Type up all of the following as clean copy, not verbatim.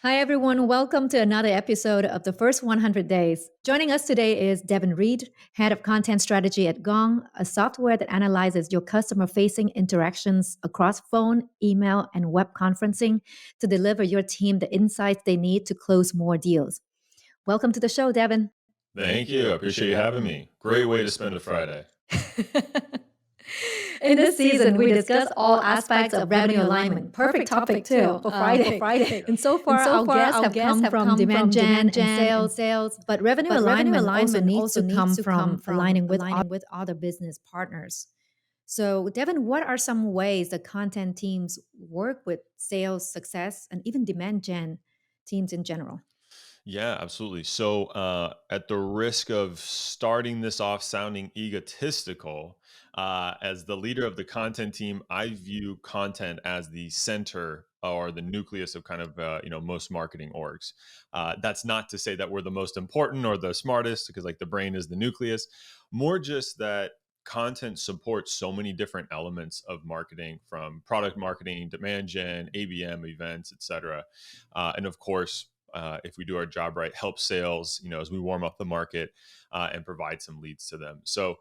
Hi, everyone. Welcome to another episode of the first 100 days. Joining us today is Devin Reed, Head of Content Strategy at Gong, a software that analyzes your customer facing interactions across phone, email, and web conferencing to deliver your team the insights they need to close more deals. Welcome to the show, Devin. Thank you. I appreciate you having me. Great way to spend a Friday. In this season, we discuss all aspects of revenue alignment. Perfect topic too for Friday. Yeah. And so far, our guests have come from demand gen and sales, but revenue alignment also needs to come from aligning with other business partners. So, Devin, what are some ways the content teams work with sales success and even demand gen teams in general? Yeah, absolutely. So, at the risk of starting this off sounding egotistical, as the leader of the content team, I view content as the center or the nucleus of kind of most marketing orgs. That's not to say that we're the most important or the smartest, because like the brain is the nucleus. More just that content supports so many different elements of marketing, from product marketing, demand gen, ABM, events, etc. And of course, if we do our job right, help sales, as we warm up the market and provide some leads to them. So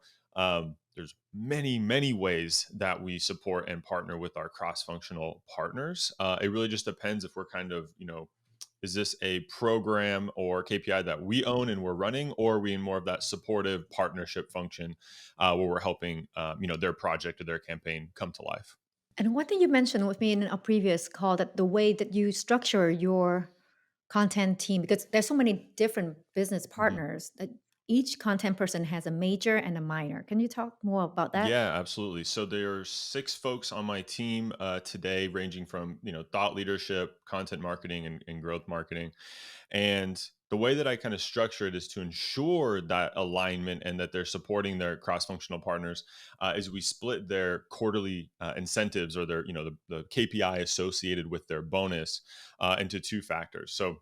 there's many ways that we support and partner with our cross-functional partners. It really just depends if we're kind of, is this a program or KPI that we own and we're running, or are we in more of that supportive partnership function where we're helping, their project or their campaign come to life? And one thing you mentioned with me in a previous call that the way that you structure your content team, because there's so many different business Mhm. partners that each content person has a major and a minor. Can you talk more about that? Yeah, absolutely. So there are six folks on my team today, ranging from thought leadership, content marketing, and growth marketing. And the way that I kind of structure it is to ensure that alignment and that they're supporting their cross-functional partners. Is we split their quarterly incentives, or their the KPI associated with their bonus, into two factors. So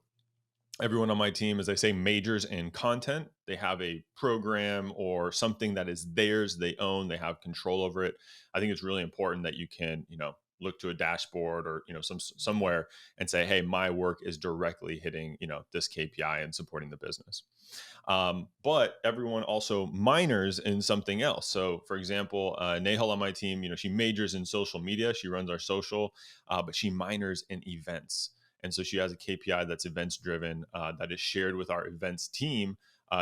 everyone on my team, as I say, majors in content. They have a program or something that is theirs, they own, they have control over it. I think it's really important that you can, look to a dashboard or, somewhere and say, hey, my work is directly hitting, this KPI and supporting the business. But everyone also minors in something else. So, for example, Nahal on my team, she majors in social media. She runs our social, but she minors in events. And so she has a KPI that's events driven, that is shared with our events team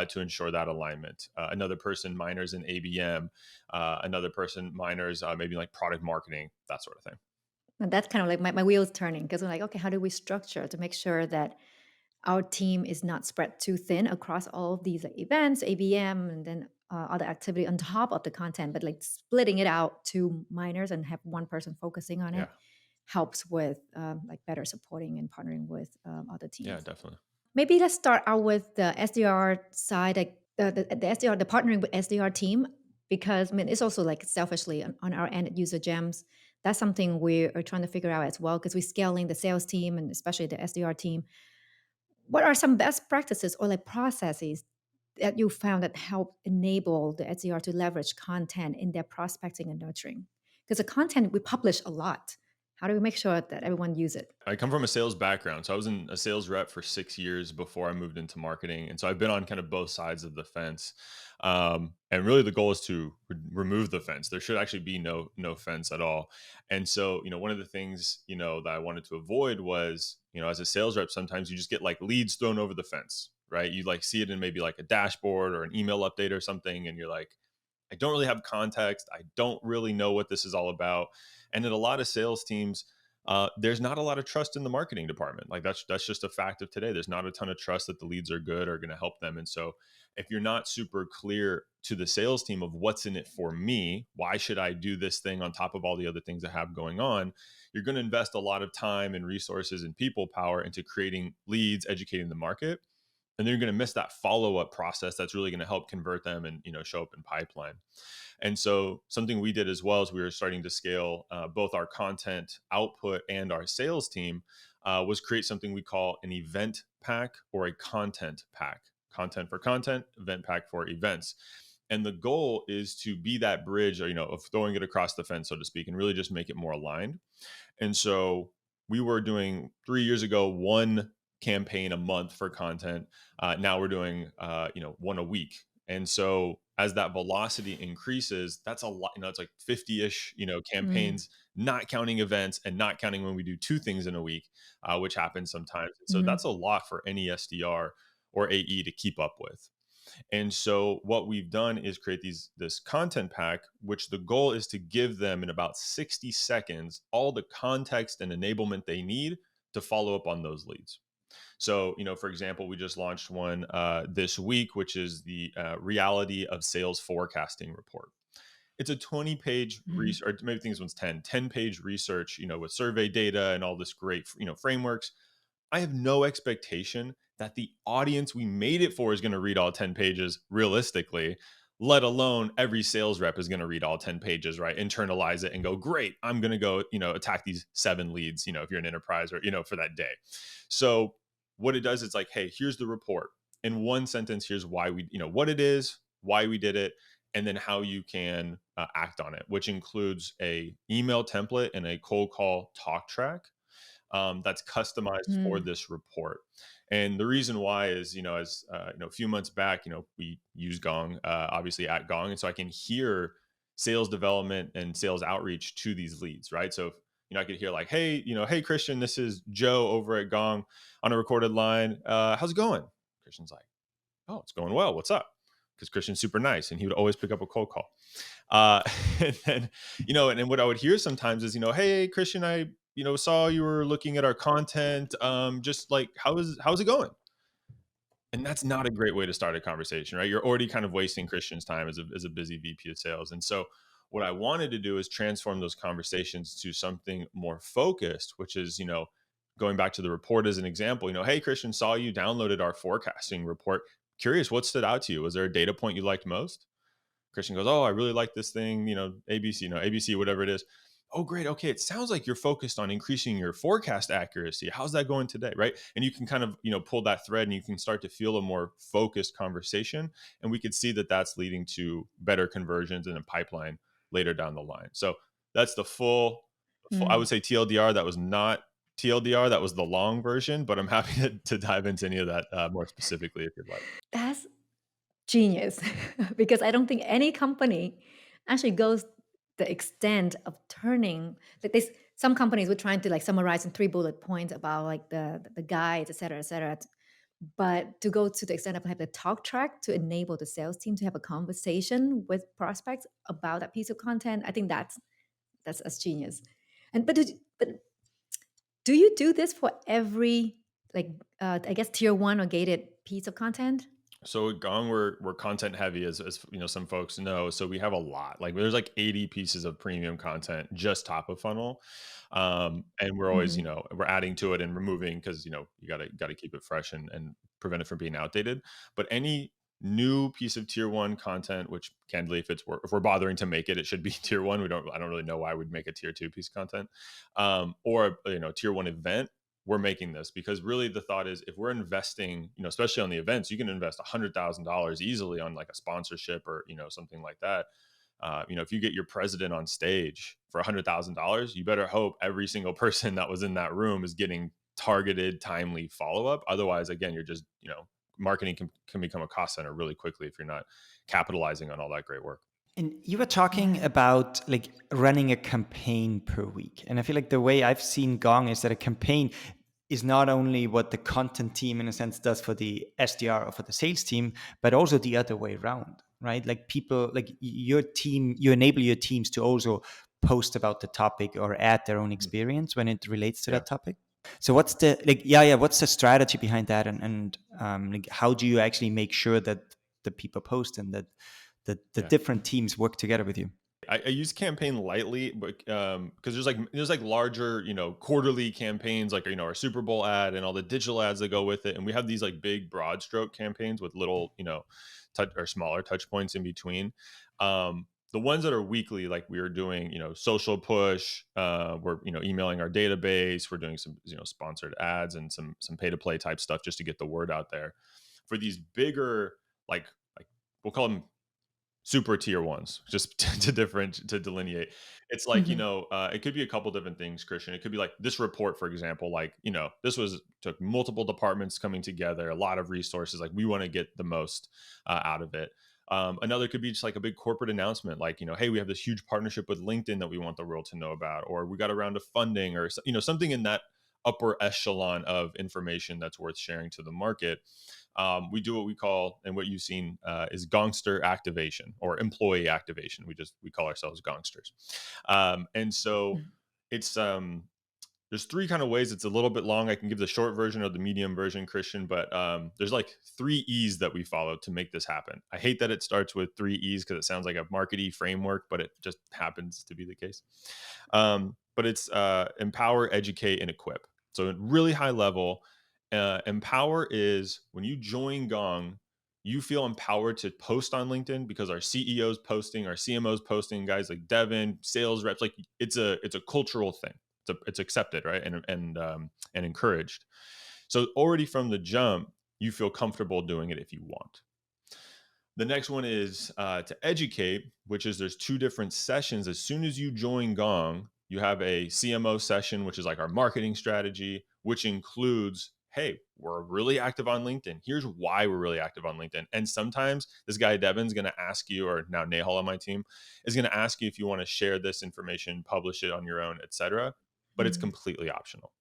to ensure that alignment. Another person minors in ABM, another person minors maybe like product marketing, that sort of thing. And that's kind of like my wheels turning because I'm like, okay, how do we structure to make sure that our team is not spread too thin across all of these like, events, ABM, and then other activity on top of the content, but like splitting it out to minors and have one person focusing on it Yeah. helps with like better supporting and partnering with other Yeah, teams. definitely. Maybe let's start out with the SDR side, like the SDR, the partnering with SDR team, because I mean, it's also like selfishly on our end at User Gems. That's something we are trying to figure out as well because we're scaling the sales team and especially the SDR team. What are some best practices or like processes that you found that help enable the SDR to leverage content in their prospecting and nurturing? Because the content we publish a lot. How do we make sure that everyone use it? I come from a sales background. So I was in a sales rep for 6 years before I moved into marketing. And so I've been on kind of both sides of the fence. And really the goal is to remove the fence. There should actually be no fence at all. And so, one of the things, that I wanted to avoid was, as a sales rep, sometimes you just get like leads thrown over the fence, right? You like see it in maybe like a dashboard or an email update or something. And you're like, I don't really have context. I don't really know what this is all about. And in a lot of sales teams, there's not a lot of trust in the marketing department. Like that's just a fact of today. There's not a ton of trust that the leads are good or going to help them. And so, if you're not super clear to the sales team of what's in it for me, why should I do this thing on top of all the other things I have going on? You're going to invest a lot of time and resources and people power into creating leads, educating the market, and then you're going to miss that follow-up process that's really going to help convert them and show up in pipeline. And so something we did as well as we were starting to scale both our content output and our sales team was create something we call an event pack or a content pack. Content for content, event pack for events. And the goal is to be that bridge, or, of throwing it across the fence, so to speak, and really just make it more aligned. And so we were doing 3 years ago one campaign a month for content. Now we're doing, one a week. And so as that velocity increases, that's a lot. It's like 50-ish, Mm. campaigns, not counting events and not counting when we do two things in a week, which happens sometimes. And so Mhm. that's a lot for any SDR or AE to keep up with. And so what we've done is create this content pack, which the goal is to give them in about 60 seconds all the context and enablement they need to follow up on those leads. So, for example, we just launched one this week, which is the reality of sales forecasting report. It's a 20-page Mhm. research, or maybe I think this one's 10-page research, with survey data and all this great, frameworks. I have no expectation that the audience we made it for is going to read all 10 pages realistically, let alone every sales rep is going to read all 10 pages, right? Internalize it and go, great, I'm going to go, attack these 7 leads, if you're an enterprise or, for that day. So what it does is like, hey, here's the report. In one sentence, here's why we, what it is, why we did it, and then how you can act on it, which includes a email template and a cold call talk track that's customized for Mm. this report. And the reason why is, as a few months back, we use Gong, obviously at Gong, and so I can hear sales development and sales outreach to these leads, right? So, I could hear like, hey, hey Christian, this is Joe over at Gong on a recorded line. How's it going? Christian's like, oh, it's going well. What's up? Because Christian's super nice, and he would always pick up a cold call. Uh, and then, and then what I would hear sometimes is, hey, Christian, I, saw you were looking at our content. Just like, how's it going? And that's not a great way to start a conversation, right? You're already kind of wasting Christian's time as a busy VP of sales. And so what I wanted to do is transform those conversations to something more focused, which is, going back to the report as an example, hey, Christian, saw you downloaded our forecasting report. Curious, what stood out to you? Was there a data point you liked most? Christian goes, "Oh, I really like this thing, ABC, ABC, whatever it is." Oh, great. Okay. It sounds like you're focused on increasing your forecast accuracy. How's that going today? Right. And you can kind of, pull that thread and you can start to feel a more focused conversation. And we could see that that's leading to better conversions in a pipeline later down the line. So that's the full, I Mm. would say TLDR. That was not TLDR. That was the long version, but I'm happy to dive into any of that more specifically if you'd like. That's genius because I don't think any company actually goes the extent of turning like this. Some companies were trying to like summarize in 3 bullet points about like the guides, et cetera, et cetera. But to go to the extent of have the talk track to enable the sales team to have a conversation with prospects about that piece of content, I think that's as genius. And but do you do this for every like I guess tier one or gated piece of content? So at Gong, we're content heavy, as some folks know. So we have a lot. Like there's like 80 pieces of premium content just top of funnel, and we're always Mhm. we're adding to it and removing because you gotta keep it fresh and prevent it from being outdated. But any new piece of tier one content, which candidly, if we're bothering to make it, it should be tier one. I don't really know why we'd make a tier two piece of content, or tier one event. We're making this because really the thought is if we're investing, especially on the events, you can invest $100,000 easily on like a sponsorship or something like that. If you get your president on stage for $100,000, you better hope every single person that was in that room is getting targeted, timely follow up. Otherwise, again, you're just marketing can become a cost center really quickly if you're not capitalizing on all that great work. And you were talking Yeah. about like running a campaign per week. And I feel like the way I've seen Gong is that a campaign is not only what the content team in a sense does for the SDR or for the sales team, but also the other way around, right? Like people, like your team, you enable your teams to also post about the topic or add their own Mhm. experience when it relates to Yeah. that topic. So what's the like yeah, what's the strategy behind that, and like how do you actually make sure that the people post and that the Yeah. different teams work together with you? I use campaign lightly, but because there's like larger, quarterly campaigns, like our Super Bowl ad and all the digital ads that go with it, and we have these like big broad stroke campaigns with little, touch or smaller touch points in between. The ones that are weekly, like we are doing, social push, we're emailing our database, we're doing some sponsored ads and some pay to play type stuff just to get the word out there. For these bigger, like we'll call them super tier ones, just to delineate. It's like, Mhm. it could be a couple different things, Christian. It could be like this report, for example, like, this was took multiple departments coming together, a lot of resources. Like we want to get the most out of it. Another could be just like a big corporate announcement, like, hey, we have this huge partnership with LinkedIn that we want the world to know about, or we got a round of funding, or something in that upper echelon of information that's worth sharing to the market. We do what we call, and what you've seen is gongster activation or employee activation. We call ourselves gongsters, and so Mhm. it's there's three kind of ways. It's a little bit long. I can give the short version or the medium version, Christian, but there's like three E's that we follow to make this happen. I hate that it starts with three E's because it sounds like a marketing framework, but it just happens to be the case. But it's empower, educate, and equip. So at really high level, empower is when you join Gong, you feel empowered to post on LinkedIn because our CEOs posting, our CMOs posting, guys like Devin, sales reps, like it's a cultural thing. It's accepted, right, and encouraged. So already from the jump, you feel comfortable doing it if you want. The next one is to educate, which is there's two different sessions. As soon as you join Gong, you have a CMO session, which is like our marketing strategy, which includes, hey, we're really active on LinkedIn. Here's why we're really active on LinkedIn. And sometimes this guy Devin's going to ask you, or now Nahal on my team is going to ask you if you want to share this information, publish it on your own, etc. But it's Mhm. completely optional.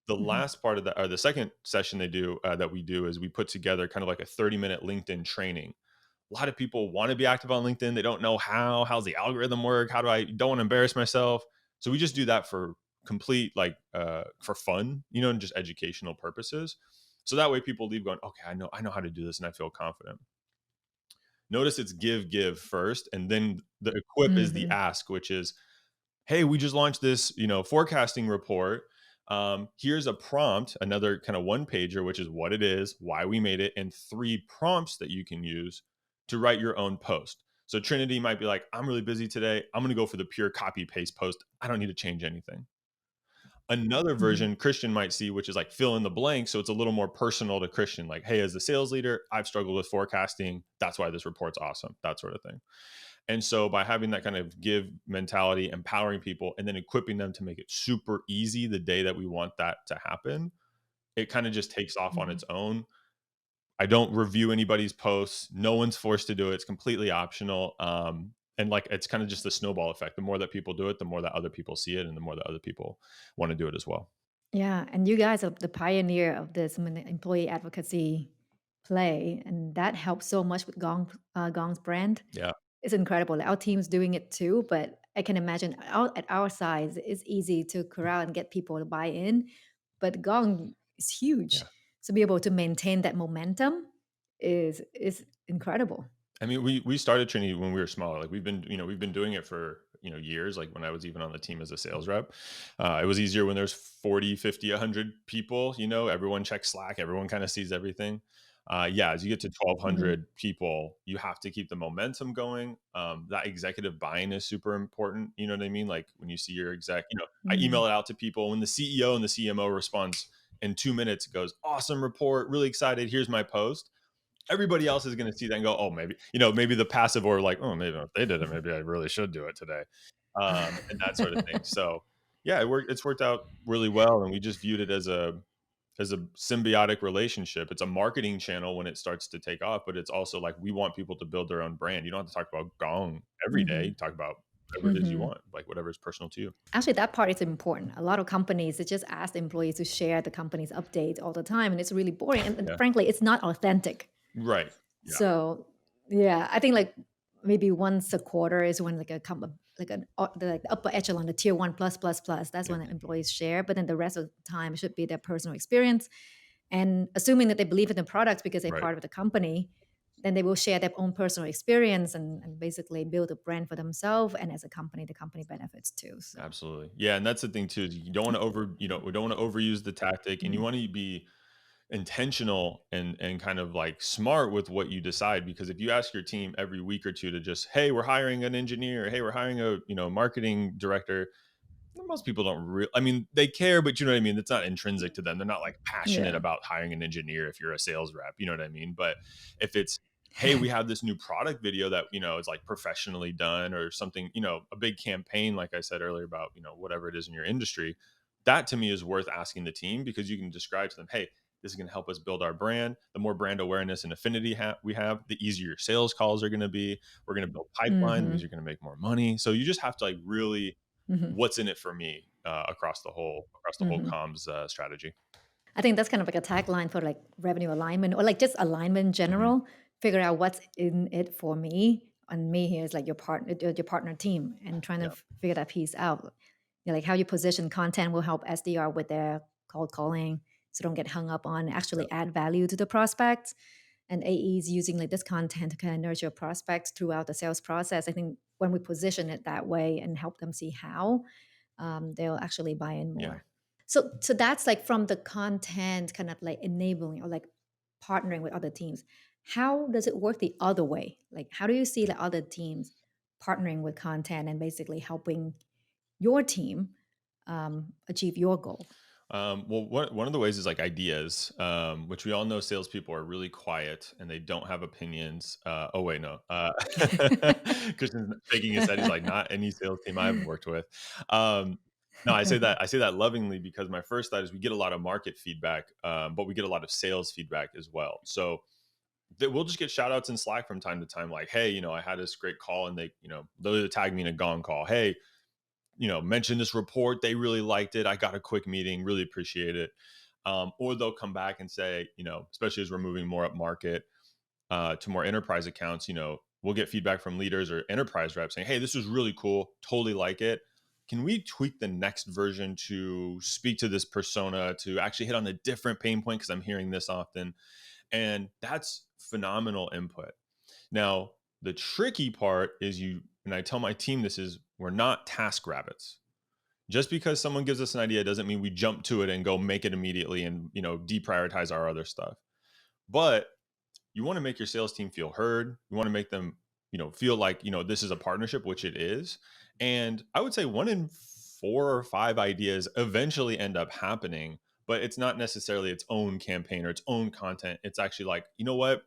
The Mhm. last part of that, or the second session that we do, is we put together kind of like a 30-minute LinkedIn training. A lot of people want to be active on LinkedIn. They don't know how's the algorithm work? How do I don't want to embarrass myself? So we just do that for complete, like, for fun, and just educational purposes. So that way people leave going, okay, I know how to do this and I feel confident. Notice it's give first, and then the equip is the Mhm. ask, which is, hey, we just launched this, forecasting report. Here's a prompt, another kind of one pager, which is what it is, why we made it, and three prompts that you can use to write your own post. So Trinity might be like, I'm really busy today. I'm going to go for the pure copy paste post. I don't need to change anything. Another Mhm. version Christian might see, which is like fill in the blank. So it's a little more personal to Christian, like, hey, as a sales leader, I've struggled with forecasting. That's why this report's awesome, that sort of thing. And so by having that kind of give mentality, empowering people, and then equipping them to make it super easy the day that we want that to happen, it kind of just takes off on Mhm. its own. I don't review anybody's posts. No one's forced to do it. It's completely optional. And like it's kind of just the snowball effect. The more that people do it, the more that other people see it, and the more that other people want to do it as well. Yeah, and you guys are the pioneer of this employee advocacy play, and that helps so much with Gong's brand. Yeah. It's incredible. Our team's doing it too, but I can imagine at our size, it's easy to corral and get people to buy in. But Gong is huge, Yeah. so be able to maintain that momentum is incredible. I mean, we started Trinity when we were smaller. Like we've been doing it for, years. Like when I was even on the team as a sales rep, it was easier when there's 40, 50, 100 people, everyone checks Slack. Everyone kind of sees everything. Yeah. As you get to Mhm, 1,200 people, you have to keep the momentum going. That executive buy-in is super important. You know what I mean? Like when you see your exec, I email mhm. it out to people. When the CEO and the CMO responds in 2 minutes, it goes, awesome report, really excited. Here's my post. Everybody else is going to see that and go, oh, maybe the passive, or like, oh, maybe if they did it, maybe I really should do it today, and that sort of thing. So yeah, it's worked out really well, and we just viewed it as a symbiotic relationship. It's a marketing channel when it starts to take off, but it's also like we want people to build their own brand. You don't have to talk about Gong every day. Mhm, You talk about whatever it is you mhm. want, like whatever is personal to you. Actually, that part is important. A lot of companies, they just ask the employees to share the company's updates all the time, and it's really boring, and Yeah. frankly, it's not authentic. Right. Yeah. So, yeah, I think, like, maybe once a quarter is when, like, like the upper echelon, the tier 1 plus, plus, plus, that's Yeah. when the employees share, but then the rest of the time should be their personal experience, and assuming that they believe in the products because they're Right. part of the company, then they will share their own personal experience and basically build a brand for themselves, and as a company, the company benefits too, so Absolutely. Yeah, and that's the thing too. Is you don't want to we don't want to overuse the tactic, and you mhm. want to be intentional and kind of like smart with what you decide, because if you ask your team every week or two to just, hey, we're hiring an engineer, hey, we're hiring a, marketing director, most people don't really, I mean, they care, but you know what I mean, it's not intrinsic to them. They're not like passionate Yeah. about hiring an engineer if you're a sales rep, you know what I mean? But if it's hey, we have this new product video that, is like professionally done or something, a big campaign, like I said earlier about, whatever it is in your industry. That to me is worth asking the team, because you can describe to them, hey, this is going to help us build our brand. The more brand awareness and affinity we have, the easier your sales calls are going to be. We're going to build pipeline. That means Mhm. you're going to make more money. So you just have to like really, Mhm. what's in it for me, across the whole Mhm. comms strategy. I think that's kind of like a tagline for like revenue alignment or like just alignment in Hmm. general. Figure out what's in it for me, and me here is like your partner team, and trying to Yeah. figure that piece out. Like how you position content will help SDR with their cold calling, so don't get hung up on Yeah. actually add value to the prospects. And AEs using like this content to kind of nurture prospects throughout the sales process. I think when we position it that way and help them see how, they'll actually buy in Yeah. more. So that's like from the content kind of like enabling or like partnering with other teams. How does it work the other way? Like how do you see the other teams partnering with content and basically helping your team achieve your goal? Well, one of the ways is like ideas, which we all know salespeople are really quiet and they don't have opinions. Oh wait, no. Christian's shaking his head. He's like, not any sales team I've worked with. Um, no, I say that lovingly, because my first thought is we get a lot of market feedback, but we get a lot of sales feedback as well. So we'll just get shout outs in Slack from time to time, like, hey, I had this great call, and they'll tag me in a gong call. Hey, mention this report. They really liked it. I got a quick meeting. Really appreciate it. Or they'll come back and say, especially as we're moving more up market to more enterprise accounts, we'll get feedback from leaders or enterprise reps saying, hey, this was really cool. Totally like it. Can we tweak the next version to speak to this persona, to actually hit on a different pain point? Because I'm hearing this often. And that's phenomenal input. Now, the tricky part is and I tell my team this, is we're not task rabbits. Just because someone gives us an idea doesn't mean we jump to it and go make it immediately and, deprioritize our other stuff. But you want to make your sales team feel heard. You want to make them, feel like, this is a partnership, which it is. And I would say 1 in 4 or 5 ideas eventually end up happening, but it's not necessarily its own campaign or its own content. It's actually like, you know what?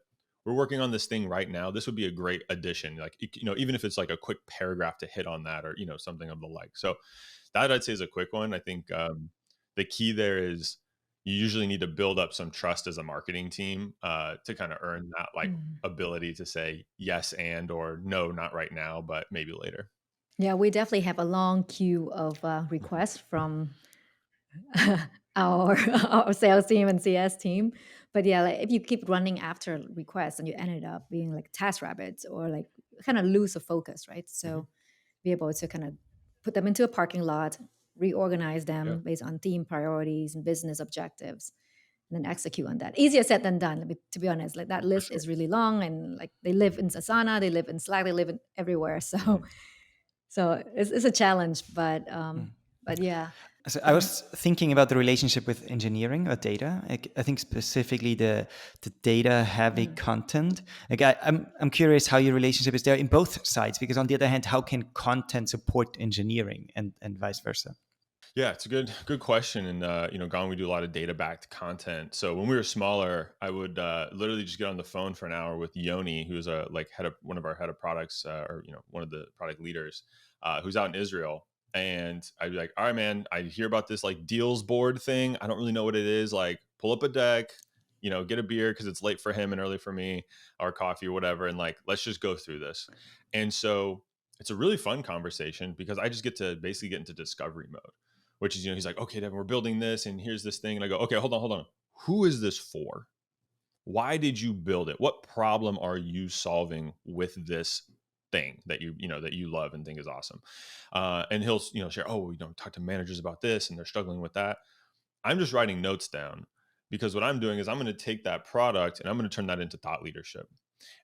We're working on this thing right now. This would be a great addition. Like, even if it's like a quick paragraph to hit on that, or, something of the like. So that I'd say is a quick one. I think the key there is you usually need to build up some trust as a marketing team to kind of earn that like Mm. ability to say yes and or no, not right now, but maybe later. Yeah, we definitely have a long queue of requests from our our sales team and CS team. But yeah, like if you keep running after requests and you ended up being like task rabbits or like kind of lose the focus, right? Hmm. So be able to kind of put them into a parking lot, reorganize Yeah, them based on theme priorities and business objectives, and then execute on that. Easier said than done. To be honest, like that for list sure. is really long, and like they live in Asana, they live in Slack, they live in everywhere. So Hmm. so it's a challenge, Mm. but yeah. So I Yeah. was thinking about the relationship with engineering or data. I think specifically the data heavy Mhm. content. Like I'm curious how your relationship is there in both sides, because on the other hand, how can content support engineering and vice versa? Yeah, it's a good question. And Gone, we do a lot of data backed content. So when we were smaller, I would literally just get on the phone for an hour with Yoni, who's a like head of one of our head of products, or one of the product leaders, who's out in Israel. And I'd be like, all right, man, I hear about this like deals board thing. I don't really know what it is. Like, pull up a deck, get a beer because it's late for him and early for me, or coffee or whatever, and like let's just go through this. And so it's a really fun conversation because I just get to basically get into discovery mode, which is, he's like, okay, Devin, we're building this and here's this thing. And I go, okay, hold on. Who is this for? Why did you build it? What problem are you solving with this thing that you love and think is awesome? And he'll, share, oh, talk to managers about this and they're struggling with that. I'm just writing notes down, because what I'm doing is I'm going to take that product and I'm going to turn that into thought leadership.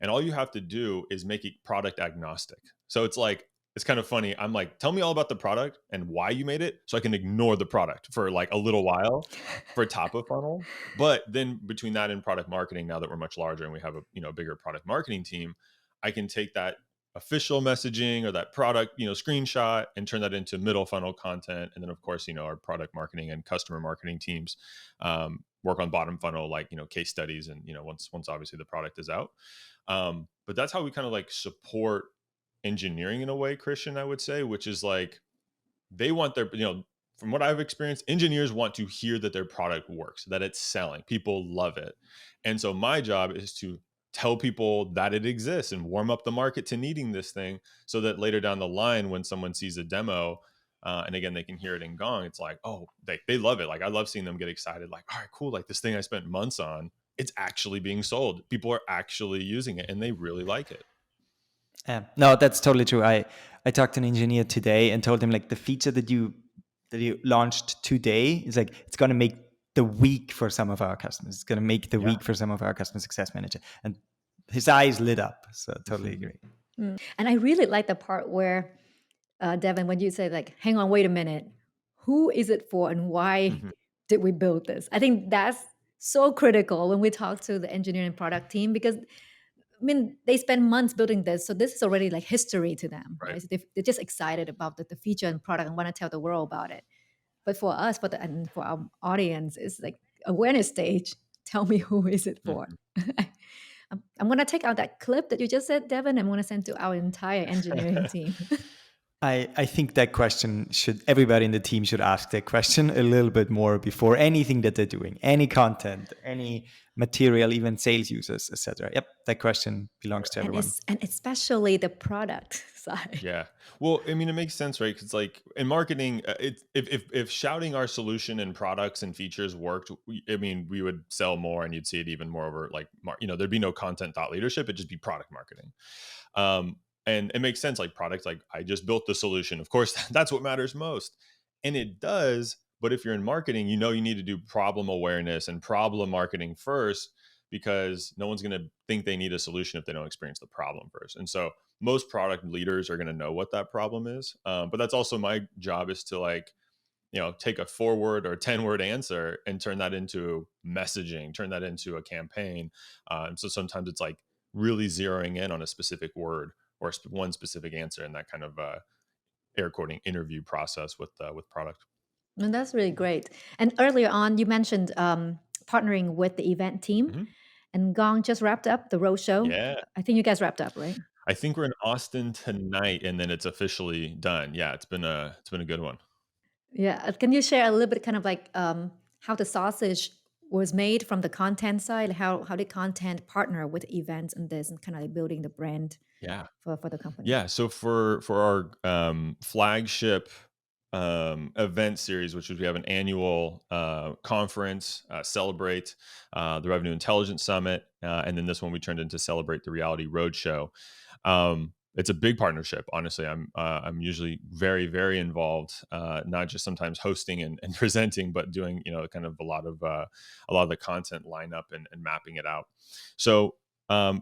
And all you have to do is make it product agnostic. So it's like, it's kind of funny. I'm like, tell me all about the product and why you made it so I can ignore the product for like a little while for top of funnel. But then between that and product marketing, now that we're much larger and we have a bigger product marketing team, I can take that official messaging or that product, screenshot, and turn that into middle funnel content. And then of course, our product marketing and customer marketing teams work on bottom funnel, like, case studies. And, once obviously the product is out. But that's how we kind of like support engineering in a way, Christian, I would say, which is like, they want their, from what I've experienced, engineers want to hear that their product works, that it's selling. People love it. And so my job is to tell people that it exists and warm up the market to needing this thing, so that later down the line, when someone sees a demo, and again, they can hear it in Gong, it's like, oh, they love it. Like, I love seeing them get excited. Like, all right, cool. Like, this thing I spent months on, it's actually being sold. People are actually using it and they really like it. Yeah, no, that's totally true. I talked to an engineer today and told him like the feature that you launched today is like it's going to make the week for some of our customers. It's going to make the Yeah. week for some of our customer success manager, and his eyes lit up. So totally agree. And I really like the part where, Devin, when you say like, hang on, wait a minute, who is it for and why Mhm. did we build this? I think that's so critical when we talk to the engineering product team, because I mean, they spend months building this. So this is already like history to them, Right. right? So they're just excited about the feature and product and want to tell the world about it. But for us, and for our audience, it's like awareness stage. Tell me, who is it for? Mhm. I'm going to take out that clip that you just said, Devin. I'm going to send to our entire engineering team. I think that question everybody in the team should ask that question a little bit more before anything that they're doing, any content, any material, even sales users, etc. Yep, that question belongs to everyone. And especially the product side. Yeah. Well, I mean, it makes sense, right? Because like in marketing, if shouting our solution and products and features worked, I mean, we would sell more, and you'd see it even more over like, there'd be no content thought leadership. It'd just be product marketing. And it makes sense, like product, like I just built the solution. Of course, that's what matters most. And it does. But if you're in marketing, you need to do problem awareness and problem marketing first, because no one's going to think they need a solution if they don't experience the problem first. And so most product leaders are going to know what that problem is. But that's also my job, is to like, take a 4-word or 10-word answer and turn that into messaging, turn that into a campaign. And so sometimes it's like really zeroing in on a specific word or one specific answer in that kind of air quoting interview process with product. And that's really great. And earlier on, you mentioned partnering with the event team, Mhm. and Gong just wrapped up the roadshow. Yeah. I think you guys wrapped up, right? I think we're in Austin tonight, and then it's officially done. Yeah, it's been a good one. Yeah. Can you share a little bit kind of like how the sausage was made from the content side? How did content partner with events and this, and kind of like building the brand Yeah. for the company? Yeah, so for our flagship event series, which is we have an annual conference, Celebrate the Revenue Intelligence Summit, and then this one we turned into Celebrate the Reality Roadshow. It's a big partnership. Honestly, I'm usually very very involved, not just sometimes hosting and presenting, but doing kind of a lot of the content lineup and mapping it out. So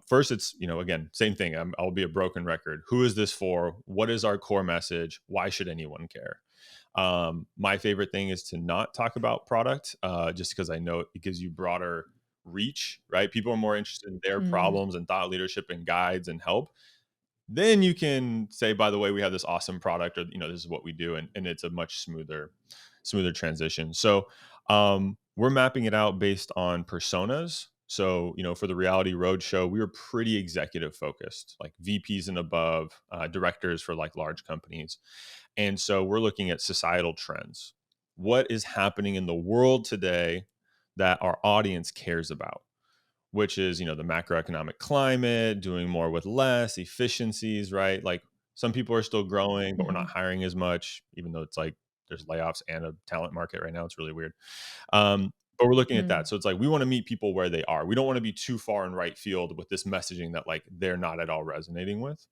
first, it's again, same thing. I'll be a broken record. Who is this for? What is our core message? Why should anyone care? My favorite thing is to not talk about product, just because I know it gives you broader reach, right? People are more interested in their Mm. problems and thought leadership and guides and help. Then you can say, by the way, we have this awesome product, or this is what we do, and it's a much smoother transition. So we're mapping it out based on personas. So for the Reality Roadshow, we were pretty executive focused, like VPs and above, directors for like large companies. And so we're looking at societal trends. What is happening in the world today that our audience cares about? Which is, the macroeconomic climate, doing more with less, efficiencies, right? Like some people are still growing, but we're not Mhm. hiring as much, even though it's like there's layoffs and a talent market right now. It's really weird. But we're looking at that. Mm. So it's like we want to meet people where they are. We don't want to be too far in right field with this messaging that like they're not at all resonating with.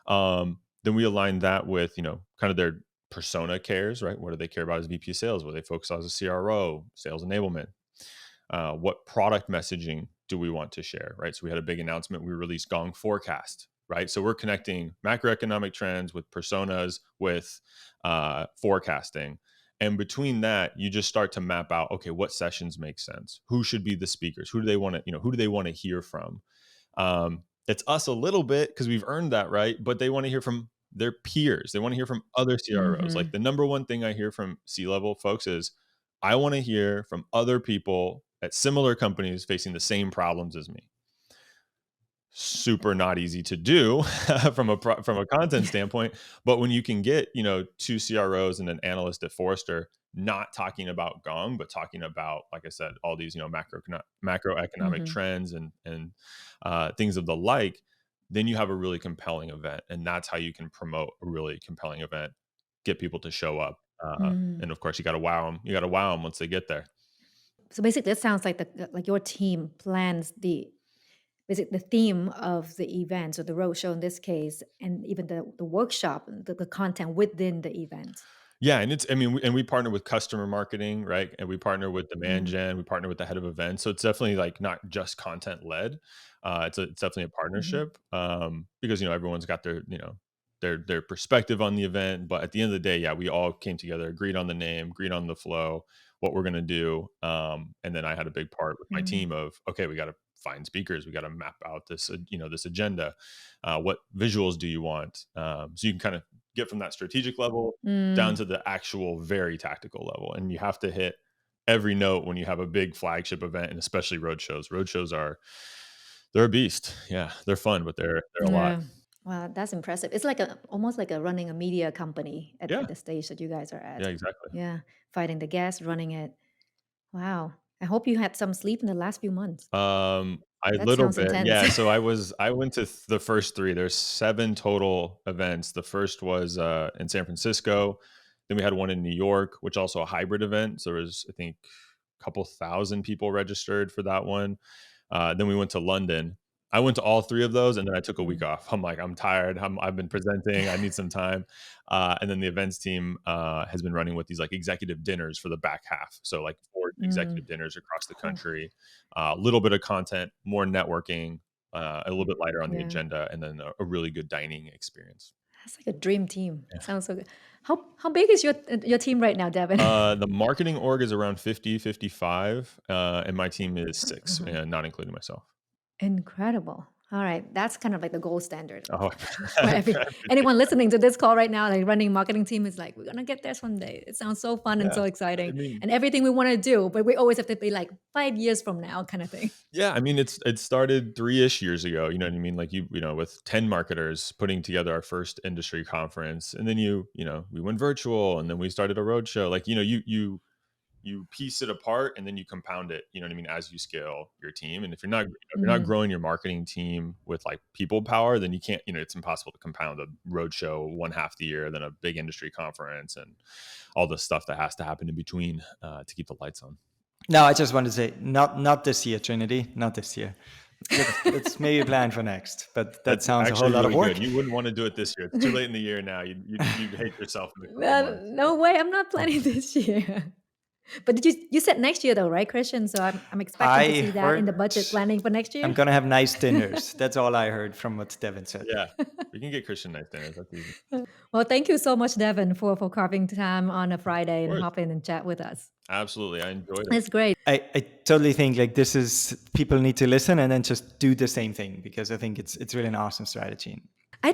Then we align that with, kind of their persona cares, right? What do they care about as VP of sales? What do they focus on as a CRO, sales enablement? What product messaging do we want to share, right? So we had a big announcement. We released Gong Forecast, right? So we're connecting macroeconomic trends with personas with forecasting. And between that, you just start to map out, okay, what sessions make sense? Who should be the speakers? Who do they want to hear from? It's us a little bit because we've earned that right, but they want to hear from their peers. They want to hear from other CROs. Like Mhm. the number one thing I hear from C-level folks is I want to hear from other people at similar companies facing the same problems as me. Super not easy to do from a content standpoint, but when you can get, two CROs and an analyst at Forrester not talking about Gong, but talking about, like I said, all these, macroeconomic Mhm. trends and things of the like, then you have a really compelling event, and that's how you can promote a really compelling event, get people to show up, Mm. and of course you got to wow them. You got to wow them once they get there. So basically, it sounds like like your team plans the theme of the event or the roadshow in this case, and even the workshop, the content within the event. Yeah, and I mean, and we partner with customer marketing, right? And we partner with demand Mm. gen, we partner with the head of events. So it's definitely like not just content led. It's definitely a Mhm. partnership, because everyone's got their their perspective on the event. But at the end of the day, yeah, we all came together, agreed on the name, agreed on the flow, what we're gonna do, and then I had a big part with my Mm. team of okay, we got to find speakers, we got to map out this this agenda. What visuals do you want? So you can kind of get from that strategic level down Mm. to the actual very tactical level. And you have to hit every note when you have a big flagship event, and especially road shows. Road shows they're a beast. Yeah, they're fun, but they're a lot. Yeah. Wow, that's impressive. It's like almost like a running a media company Yeah, at the stage that you guys are yeah, at. exactly. Yeah, fighting the gas, running it. Wow. I hope you had some sleep in the last few months. A That little sounds bit, intense. yeah. So I went to the first three. There's 7 total events. The first was in San Francisco. Then we had one in New York, which also a hybrid event. So there was, I think, a couple thousand people registered for that one. Then we went to London. I went to all 3 of those, and then I took a week Mm. off. I'm like, I'm tired. I've been presenting. I need some time. And then the events team has been running with these like executive dinners for the back half. So like 4 executive Mm. dinners across the Oh, country, a little bit of content, more networking, a little bit lighter on the yeah. agenda, and then a really good dining experience. That's like a dream team. Yeah. Sounds so good. How big is your team right now, Devin? The marketing org is around 50, 55, and my team is 6, Mhm. and not including myself. Incredible. All right, that's kind of like the gold standard. Oh, For I appreciate anyone that. listening to this call right now, like running marketing team is like, we're gonna get there someday. It sounds so fun and Yeah. so I exciting, mean, and everything we want to do, but we always have to be like 5 years from now, kind of thing. yeah, I mean, it started 3-ish years ago, you know what I mean? Like with 10 marketers putting together our first industry conference, and then we went virtual, and then we started a roadshow. Like, you piece it apart and then you compound it, you know what I mean, as you scale your team. And if you're not Mm. growing your marketing team with like people power, then you can't, it's impossible to compound a roadshow one half the year, then a big industry conference and all the stuff that has to happen in between to keep the lights on. No, I just want to say, not this year, Trinity, not this year. Let's maybe plan for next. But that That's sounds a whole actually lot of really good. work. You wouldn't want to do it this year. It's too late in the year now. You'd hate yourself in a couple months. No way, I'm not planning this year. But did you said next year though, right, Christian? So I'm expecting to I see that in the heard budget planning for next I'm year. gonna have nice dinners. That's all I heard from what Devin said. Yeah, we can get Christian nice dinners. That's easy. Well, thank you so much, Devin, for carving time on a Of Friday and course, hop in and chat with us. absolutely. I enjoyed it. It's great. I totally think like this is people need to listen and then just do the same thing because I think it's really an awesome strategy. I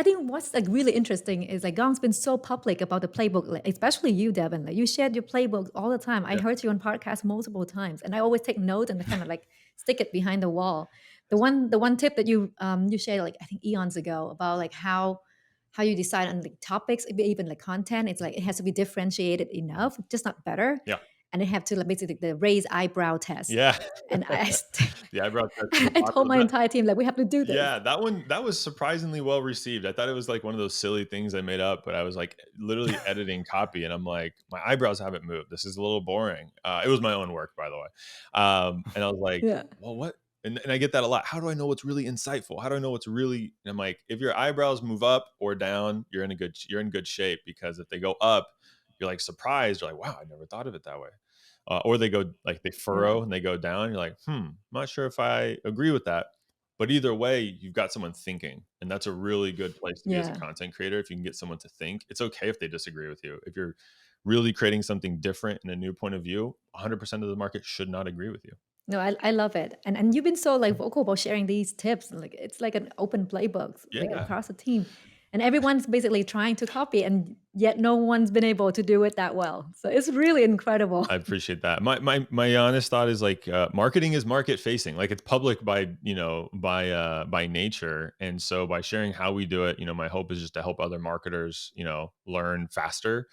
think what's like really interesting is like Gong's been so public about the playbook, like, especially you, Devin. Like you shared your playbook all the time. I Yeah, heard you on podcasts multiple times, and I always take note and kind of like stick it behind the wall. The one tip that you shared like I think eons ago about like how you decide on like topics, even like content. It's like it has to be differentiated enough, just not better, yeah, and it have to like basically the raise eyebrow test. yeah. And The eyebrow test is I told popular, my but entire team like we have to do this. yeah, that was surprisingly well received. I thought it was like one of those silly things I made up, but I was like literally editing copy, and I'm like, my eyebrows haven't moved. This is a little boring. It was my own work, by the way, and I was like, Yeah. well, what? And I get that a lot. How do I know what's really insightful? How do I know what's really? And I'm like, if your eyebrows move up or down, you're in good shape because if they go up, you're like surprised. You're like, wow, I never thought of it that way. Or they go like they Yeah. furrow and they go down. You're like, I'm not sure if I agree with that. But either way, you've got someone thinking, and that's a really good place to be as a Yeah. content creator. If you can get someone to think, it's okay if they disagree with you. If you're really creating something different and a new point of view, 100% of the market should not agree with you. No, I love it, and you've been so, like, vocal about sharing these tips, like, it's like an open playbook, like, Yeah. across the team, and everyone's basically trying to copy, and yet no one's been able to do it that well, so it's really incredible. I appreciate that. My honest thought is like marketing is market facing. Like it's public by by nature, and so by sharing how we do it, my hope is just to help other marketers learn faster.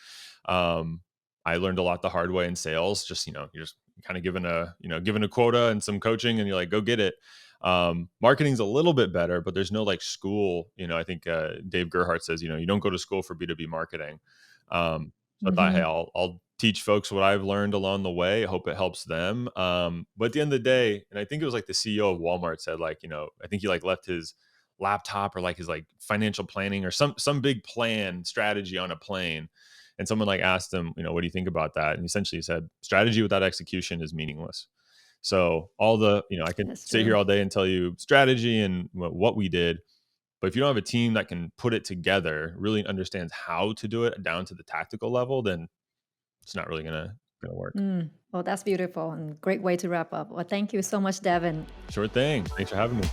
I learned a lot the hard way in sales. Just you're just kind of given a quota and some coaching, and you're like go get it. Marketing's a little bit better, but there's no like school. I think Dave Gerhardt says you don't go to school for B2B marketing. So I thought, hey, Mhm. I'll teach folks what I've learned along the way. I hope it helps them. But at the end of the day, and I think it was like the CEO of Walmart said, like, I think he like left his laptop or like his like financial planning or some big plan strategy on a plane. And someone like asked him, what do you think about that? And essentially he said, strategy without execution is meaningless. So all I can That's sit here true. all day and tell you strategy and what we did, but if you don't have a team that can put it together, really understands how to do it down to the tactical level, then it's not really gonna work. Well, that's beautiful and great way to wrap up. Well, thank you so much, Devin. Sure thing. Thanks for having me.